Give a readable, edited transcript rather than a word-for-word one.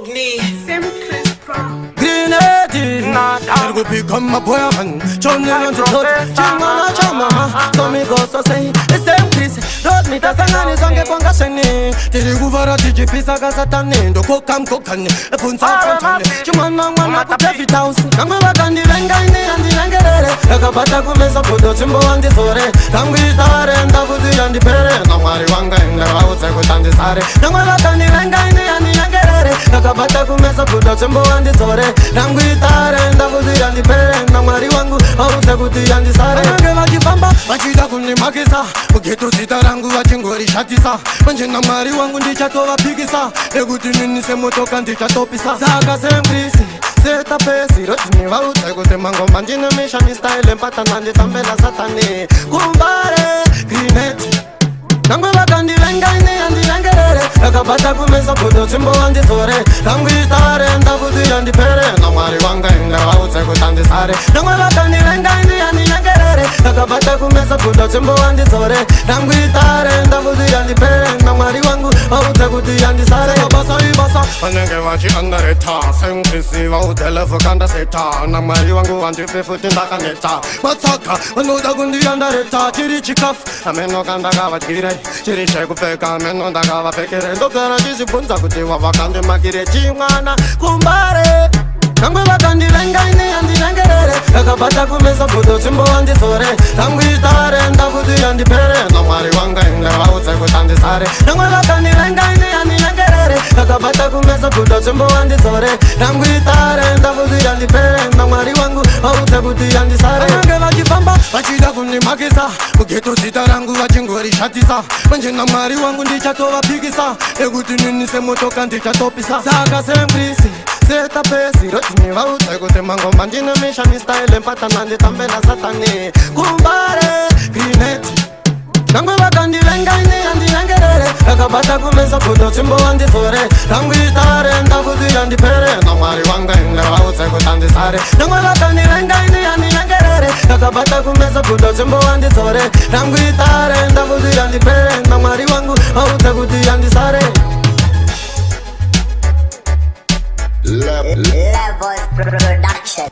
Ogni Sam Chris Brown Grenade Ergo become a boy man Johnny on the road Chimana chama So me go so say It's Sam Chris Road me ta sangani songe bonga sheni Tiri guvara tiji pisa gasatani Ndoko kam kokani Punsa fantani Chimana mwana kutefi tausi Kangwe wakandi venga ini andi nangerere Yakapata kumesa kudo chimbo andi sore Kangwe itare ndavudu yandi pere Namari wanga inda wautse kutandi sare Kangwe wakandi venga ini andi nangerere Yakapata kumesa kudo chimbo andi sore Kangwe itare ndavudu yandi pere Namari wangu wautse kuti yandi sare Nange wakifamba wachida kunimakisa Ugeto sitarangu wachingori shatisa Manje namari wangu ndichato wapigisa Ekuti ninise motoka ndichatopisa Saka sembrisi Seta pesi rotini wautse kuti mango manjine misha mi style Mpata nandi tambela satani Kumbare grenade Nangwe wakandi venga ini andi nangerere Yakapata kumesa kudo chimbo andi sore Kangwe itare ndavudu yandi pere Namari wanga inga wautse kutandi sare Nangwe wakandi venga ini andi nangerere Yakapata kumesa kudo chimbo andi sore Kangwe itare ndavudu yandi pere Namari wangu wautse kuti yandi sare Basa ibasa Anenge wachi andareta Semkrisi waute lefu kanda seta Namari wangu wandi fifuti ndaka neta Matsaka Manuda gundi yandareta Chiri chikaf Ameno kanda gawa chire Chiri sheku feka ameno ndagawa pekere Ndokara jisi punza kuti wawakande makire Chimwana kumbare Kangwe wakandi venga ini andi nangerere Yakapata kumesa kudo chimbo andi sore Kangwe itare ndavudu yandi pere Namari wanga inga wautse kutandi sare Kangwe wakandi venga ini andi nangerere Yakapata kumesa kudo chimbo andi sore Kangwe itare ndavudu yandi pere Namari wangu wautse kuti yandi sare Nange wakifamba wachida kunimakisa Ugeto sitarangu wachingori shatisa Manje namari wangu ndichato wapigisa Ekuti ninise motoka ndichatopisa Saka sembrisi Seta pesi rotini wautse kuti mango manjine misha mi style Mpata nandi tambela satani Kumbare grenade Nangwe wakandi venga ini andi nangerere Yakapata kumesa kudo chimbo andi sore Kangwe itare ndavudu yandi pere Namari wanga inga wautse kutandi sare Nangwe wakandi venga ini andi nangerere Yakapata kumesa kudo chimbo andi sore Kangwe itare ndavudu yandi pere Namari wangu wautse kuti yandi sare Levels Production.